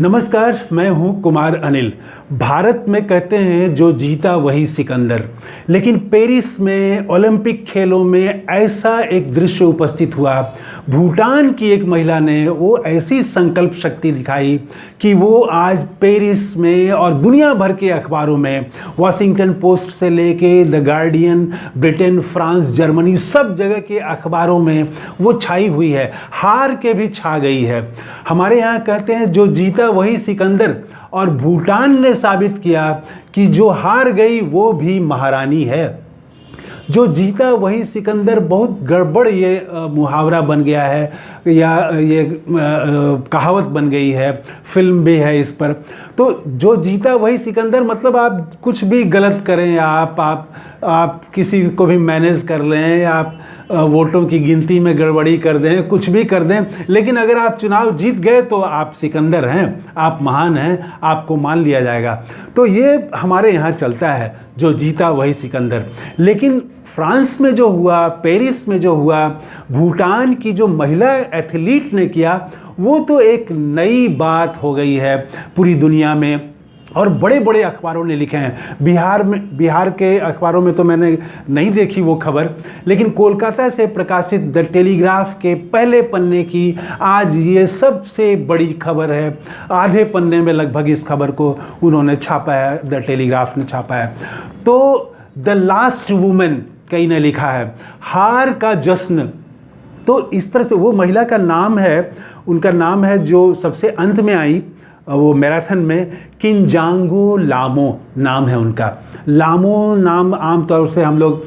नमस्कार, मैं हूं कुमार अनिल। भारत में कहते हैं जो जीता वही सिकंदर, लेकिन पेरिस में ओलंपिक खेलों में ऐसा एक दृश्य उपस्थित हुआ। भूटान की एक महिला ने वो ऐसी संकल्प शक्ति दिखाई कि वो आज पेरिस में और दुनिया भर के अखबारों में, वॉशिंगटन पोस्ट से लेके the guardian, Britain, France, Germany, सब जगह के अखबारों में वो छाई हुई है, हार के भी छा गई है। हमारे यहाँ कहते हैं जो जीता वही सिकंदर, और भूटान ने साबित किया कि जो हार गई वो भी महारानी है। जो जीता वही सिकंदर बहुत गड़बड़ ये मुहावरा बन गया है, या ये कहावत बन गई है, फिल्म भी है इस पर। तो जो जीता वही सिकंदर मतलब आप कुछ भी गलत करें, आप किसी को भी मैनेज कर लें, आप वोटों की गिनती में गड़बड़ी कर दें, कुछ भी कर दें, लेकिन अगर आप चुनाव जीत गए तो आप सिकंदर हैं, आप महान हैं, आपको मान लिया जाएगा। तो ये हमारे यहाँ चलता है, जो जीता वही सिकंदर। लेकिन फ्रांस में जो हुआ, पेरिस में जो हुआ, भूटान की जो महिला एथलीट ने किया, वो तो एक नई बात हो गई है पूरी दुनिया में, और बड़े बड़े अखबारों ने लिखे हैं। बिहार के अखबारों में तो मैंने नहीं देखी वो खबर, लेकिन कोलकाता से प्रकाशित द टेलीग्राफ के पहले पन्ने की आज ये सबसे बड़ी खबर है। आधे पन्ने में लगभग इस खबर को उन्होंने छापा है, द टेलीग्राफ ने छापा है। तो द लास्ट वुमेन कई ने लिखा है, हार का जश्न। तो इस तरह से वो महिला का नाम है, उनका नाम है जो सबसे अंत में आई वो मैराथन में, किंजांगो लामो नाम है उनका। लामो नाम आमतौर से हम लोग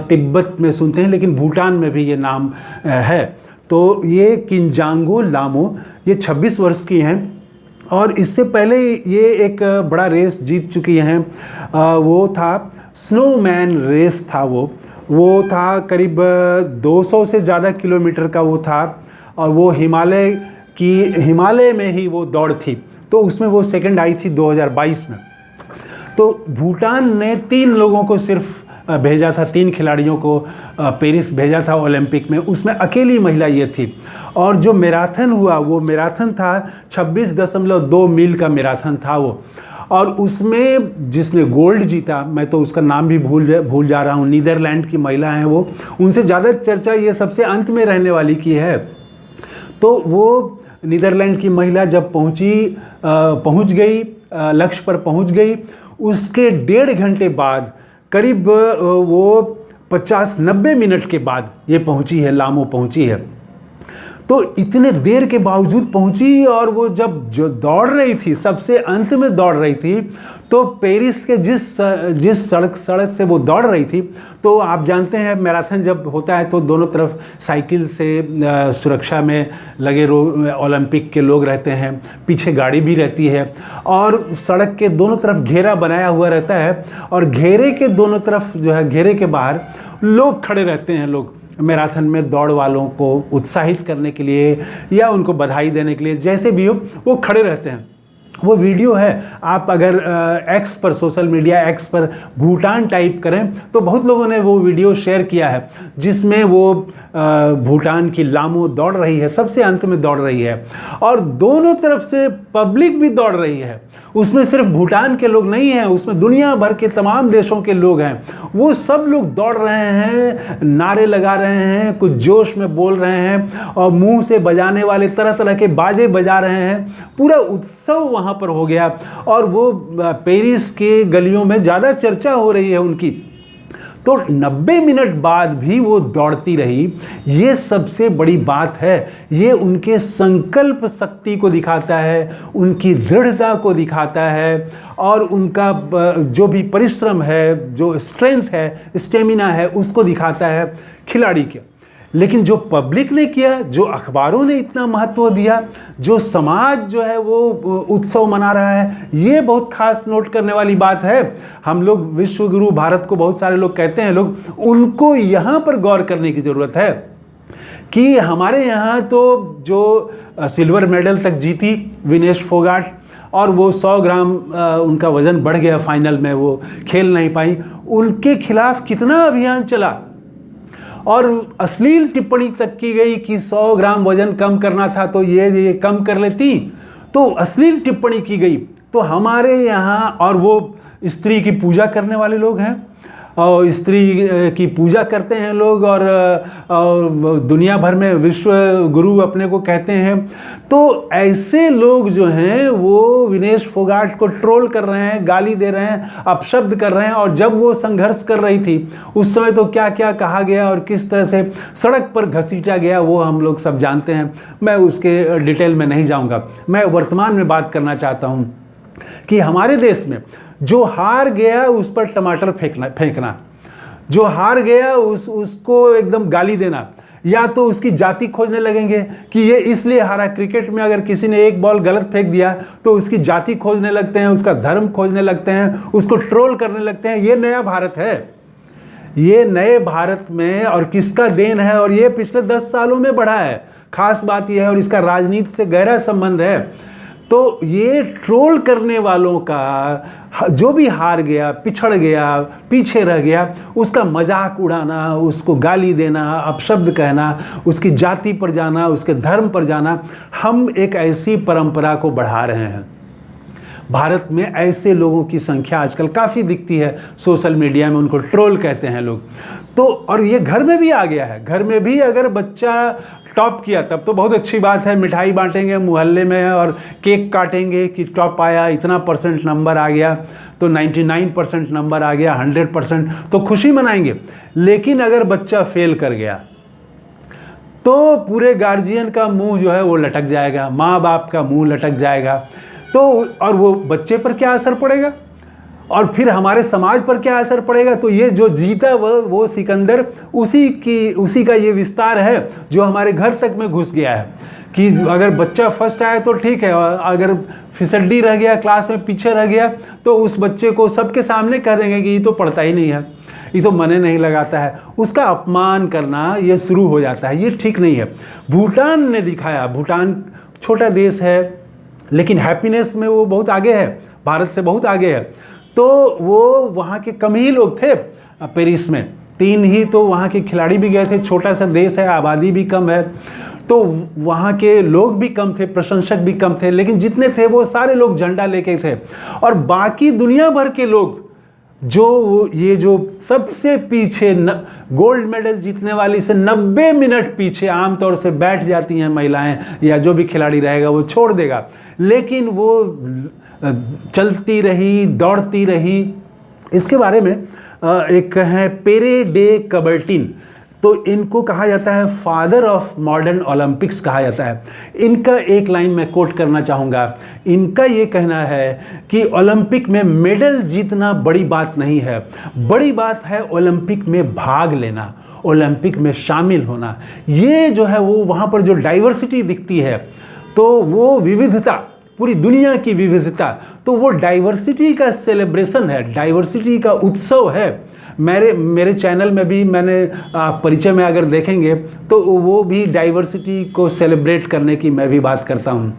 तिब्बत में सुनते हैं, लेकिन भूटान में भी ये नाम है। तो ये किंजांगो लामो, ये 26 वर्ष की हैं, और इससे पहले ये एक बड़ा रेस जीत चुकी हैं। वो था स्नोमैन रेस था, वो था करीब 200 से ज़्यादा किलोमीटर का वो था, और वो हिमालय में ही वो दौड़ थी। तो उसमें वो सेकंड आई थी 2022 में। तो भूटान ने 3 लोगों को सिर्फ भेजा था, 3 खिलाड़ियों को पेरिस भेजा था ओलंपिक में, उसमें अकेली महिला ये थी। और जो मैराथन हुआ वो मैराथन था 26.2 मील का मैराथन था वो, और उसमें जिसने गोल्ड जीता, मैं तो उसका नाम भी भूल जा रहा हूँ, नीदरलैंड की महिला हैं वो, उनसे ज़्यादा चर्चा ये सबसे अंत में रहने वाली की है। तो वो नीदरलैंड की महिला जब पहुंच गई, लक्ष्य पर पहुंच गई, उसके 1.5 घंटे बाद, करीब वो 50-90 मिनट के बाद ये पहुंची है, लामो पहुंची है। तो इतने देर के बावजूद पहुंची, और वो जो दौड़ रही थी, सबसे अंत में दौड़ रही थी, तो पेरिस के जिस सड़क से वो दौड़ रही थी, तो आप जानते हैं मैराथन जब होता है तो दोनों तरफ साइकिल से सुरक्षा में लगे ओलंपिक के लोग रहते हैं, पीछे गाड़ी भी रहती है, और सड़क के दोनों तरफ घेरा बनाया हुआ रहता है, और घेरे के दोनों तरफ जो है, घेरे के बाहर लोग खड़े रहते हैं। लोग मैराथन में दौड़ वालों को उत्साहित करने के लिए या उनको बधाई देने के लिए, जैसे भी हो, वो खड़े रहते हैं। वो वीडियो है, आप अगर एक्स पर, सोशल मीडिया एक्स पर भूटान टाइप करें तो बहुत लोगों ने वो वीडियो शेयर किया है, जिसमें वो भूटान की लामो दौड़ रही है, सबसे अंत में दौड़ रही है, और दोनों तरफ से पब्लिक भी दौड़ रही है। उसमें सिर्फ भूटान के लोग नहीं हैं, उसमें दुनिया भर के तमाम देशों के लोग हैं। वो सब लोग दौड़ रहे हैं, नारे लगा रहे हैं, कुछ जोश में बोल रहे हैं, और मुंह से बजाने वाले तरह तरह के बाजे बजा रहे हैं। पूरा उत्सव वहाँ पर हो गया, और वो पेरिस के गलियों में ज़्यादा चर्चा हो रही है उनकी। तो 90 मिनट बाद भी वो दौड़ती रही। ये सबसे बड़ी बात है, ये उनके संकल्प शक्ति को दिखाता है, उनकी दृढ़ता को दिखाता है, और उनका जो भी परिश्रम है, जो स्ट्रेंथ है, स्टेमिना है, उसको दिखाता है खिलाड़ी के। लेकिन जो पब्लिक ने किया, जो अखबारों ने इतना महत्व दिया, जो समाज जो है वो उत्सव मना रहा है, ये बहुत खास नोट करने वाली बात है। हम लोग विश्व गुरु भारत को बहुत सारे लोग कहते हैं, लोग उनको यहाँ पर गौर करने की ज़रूरत है कि हमारे यहाँ तो जो सिल्वर मेडल तक जीती विनेश फोगाट, और वो 100 ग्राम उनका वज़न बढ़ गया, फाइनल में वो खेल नहीं पाई, उनके खिलाफ कितना अभियान चला, और अश्लील टिप्पणी तक की गई कि 100 ग्राम वजन कम करना था तो ये कम कर लेती, तो अश्लील टिप्पणी की गई। तो हमारे यहाँ, और वो स्त्री की पूजा करने वाले लोग हैं, और स्त्री की पूजा करते हैं लोग, और दुनिया भर में विश्व गुरु अपने को कहते हैं। तो ऐसे लोग जो हैं वो विनेश फोगाट को ट्रोल कर रहे हैं, गाली दे रहे हैं, अपशब्द कर रहे हैं। और जब वो संघर्ष कर रही थी उस समय तो क्या क्या कहा गया और किस तरह से सड़क पर घसीटा गया वो हम लोग सब जानते हैं। मैं उसके डिटेल में नहीं जाऊंगा। मैं वर्तमान में बात करना चाहता हूं कि हमारे देश में जो हार गया उस पर टमाटर फेंकना, जो हार गया उसको एकदम गाली देना, या तो उसकी जाति खोजने लगेंगे कि ये इसलिए हारा। क्रिकेट में अगर किसी ने एक बॉल गलत फेंक दिया तो उसकी जाति खोजने लगते हैं, उसका धर्म खोजने लगते हैं, उसको ट्रोल करने लगते हैं। ये नया भारत है। ये नए भारत में और किसका देन है, और ये पिछले 10 सालों में बढ़ा है। खास बात यह है, और इसका राजनीति से गहरा संबंध है। तो ये ट्रोल करने वालों का जो भी हार गया, पिछड़ गया, पीछे रह गया, उसका मजाक उड़ाना, उसको गाली देना, अपशब्द कहना, उसकी जाति पर जाना, उसके धर्म पर जाना, हम एक ऐसी परंपरा को बढ़ा रहे हैं। भारत में ऐसे लोगों की संख्या आजकल काफ़ी दिखती है सोशल मीडिया में, उनको ट्रोल कहते हैं लोग। तो और ये घर में भी आ गया है। घर में भी अगर बच्चा टॉप किया तब तो बहुत अच्छी बात है, मिठाई बांटेंगे मोहल्ले में और केक काटेंगे कि टॉप आया, इतना % नंबर आ गया, तो 99% नंबर आ गया, 100%, तो खुशी मनाएंगे। लेकिन अगर बच्चा फेल कर गया तो पूरे गार्जियन का मुंह जो है वो लटक जाएगा, माँ बाप का मुंह लटक जाएगा। तो और वो बच्चे पर क्या असर पड़ेगा और फिर हमारे समाज पर क्या असर पड़ेगा। तो ये जो जीता वो सिकंदर, उसी का ये विस्तार है जो हमारे घर तक में घुस गया है कि अगर बच्चा फर्स्ट आया तो ठीक है, और अगर फिसड्डी रह गया, क्लास में पीछे रह गया, तो उस बच्चे को सबके सामने कह देंगे कि ये तो पढ़ता ही नहीं है, ये तो मने नहीं लगाता है। उसका अपमान करना ये शुरू हो जाता है। ये ठीक नहीं है। भूटान ने दिखाया, भूटान छोटा देश है लेकिन हैप्पीनेस में वो बहुत आगे है, भारत से बहुत आगे है। तो वो वहाँ के कम ही लोग थे पेरिस में, 3 ही तो वहाँ के खिलाड़ी भी गए थे। छोटा सा देश है, आबादी भी कम है, तो वहाँ के लोग भी कम थे, प्रशंसक भी कम थे, लेकिन जितने थे वो सारे लोग झंडा लेके थे। और बाकी दुनिया भर के लोग जो सबसे पीछे गोल्ड मेडल जीतने वाली से 90 मिनट पीछे आमतौर से बैठ जाती हैं महिलाएं, या जो भी खिलाड़ी रहेगा वो छोड़ देगा, लेकिन वो चलती रही, दौड़ती रही। इसके बारे में एक है पेरे डे कबर्टिन, तो इनको कहा जाता है फादर ऑफ मॉडर्न ओलंपिक्स कहा जाता है। इनका एक लाइन मैं कोट करना चाहूँगा। इनका ये कहना है कि ओलंपिक में मेडल जीतना बड़ी बात नहीं है, बड़ी बात है ओलंपिक में भाग लेना, ओलंपिक में शामिल होना। ये जो है वो वहाँ पर जो डाइवर्सिटी दिखती है, तो वो विविधता, पूरी दुनिया की विविधता, तो वो डाइवर्सिटी का सेलिब्रेशन है, डाइवर्सिटी का उत्सव है। मेरे चैनल में भी मैंने परिचय में अगर देखेंगे तो वो भी डाइवर्सिटी को सेलिब्रेट करने की मैं भी बात करता हूँ।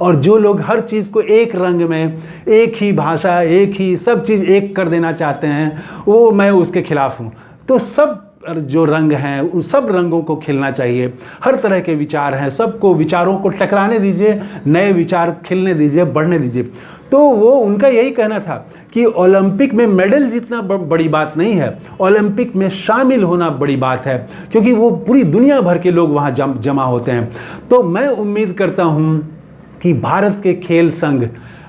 और जो लोग हर चीज़ को एक रंग में, एक ही भाषा, एक ही सब चीज़ एक कर देना चाहते हैं, वो मैं उसके खिलाफ हूँ। तो सब जो रंग हैं उन सब रंगों को खिलना चाहिए। हर तरह के विचार हैं, सबको विचारों को टकराने दीजिए, नए विचार खिलने दीजिए, बढ़ने दीजिए। तो वो उनका यही कहना था कि ओलंपिक में मेडल जीतना बड़ी बात नहीं है, ओलंपिक में शामिल होना बड़ी बात है, क्योंकि वो पूरी दुनिया भर के लोग वहाँ जमा होते हैं। तो मैं उम्मीद करता हूँ कि भारत के खेल संघ,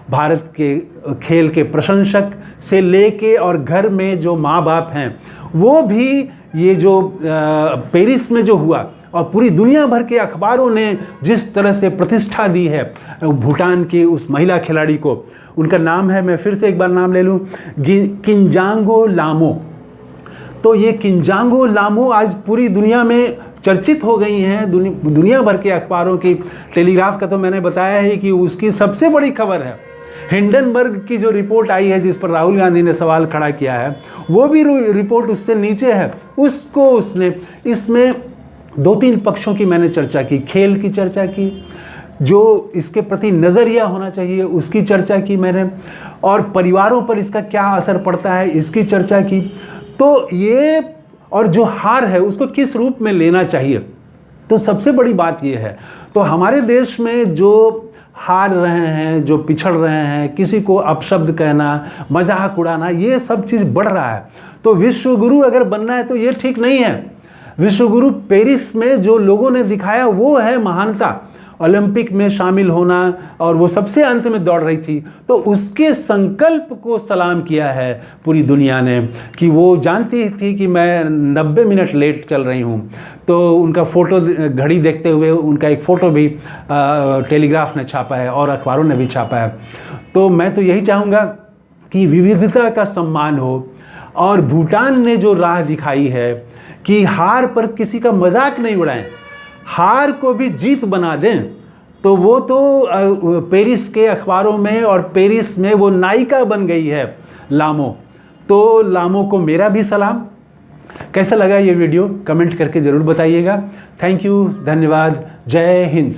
भारत के खेल के प्रशंसक से लेके और घर में जो माँ बाप हैं, वो भी ये जो पेरिस में जो हुआ और पूरी दुनिया भर के अखबारों ने जिस तरह से प्रतिष्ठा दी है भूटान की उस महिला खिलाड़ी को, उनका नाम है, मैं फिर से एक बार नाम ले लूँ, किंजांगो लामो। तो ये किंजांगो लामो आज पूरी दुनिया में चर्चित हो गई हैं, दुनिया भर के अखबारों की। टेलीग्राफ का तो मैंने बताया है कि उसकी सबसे बड़ी खबर है हिंडनबर्ग की जो रिपोर्ट आई है, जिस पर राहुल गांधी ने सवाल खड़ा किया है, वो भी रिपोर्ट उससे नीचे है। उसको उसने, इसमें 2-3 पक्षों की मैंने चर्चा की, खेल की चर्चा की, जो इसके प्रति नज़रिया होना चाहिए उसकी चर्चा की मैंने, और परिवारों पर इसका क्या असर पड़ता है इसकी चर्चा की। तो ये, और जो हार है उसको किस रूप में लेना चाहिए, तो सबसे बड़ी बात ये है। तो हमारे देश में जो हार रहे हैं, जो पिछड़ रहे हैं, किसी को अपशब्द कहना, मजाक उड़ाना, ये सब चीज़ बढ़ रहा है। तो विश्वगुरु अगर बनना है तो ये ठीक नहीं है। विश्वगुरु पेरिस में जो लोगों ने दिखाया वो है महानता, ओलंपिक में शामिल होना, और वो सबसे अंत में दौड़ रही थी। तो उसके संकल्प को सलाम किया है पूरी दुनिया ने, कि वो जानती थी कि मैं 90 मिनट लेट चल रही हूँ। तो उनका फ़ोटो, घड़ी देखते हुए उनका एक फ़ोटो भी टेलीग्राफ ने छापा है और अखबारों ने भी छापा है। तो मैं तो यही चाहूँगा कि विविधता का सम्मान हो, और भूटान ने जो राह दिखाई है कि हार पर किसी का मजाक नहीं उड़ाएं, हार को भी जीत बना दें, तो वो तो पेरिस के अखबारों में और पेरिस में वो नायिका बन गई है लामो। तो लामो को मेरा भी सलाम। कैसा लगा ये वीडियो कमेंट करके ज़रूर बताइएगा। थैंक यू, धन्यवाद, जय हिंद।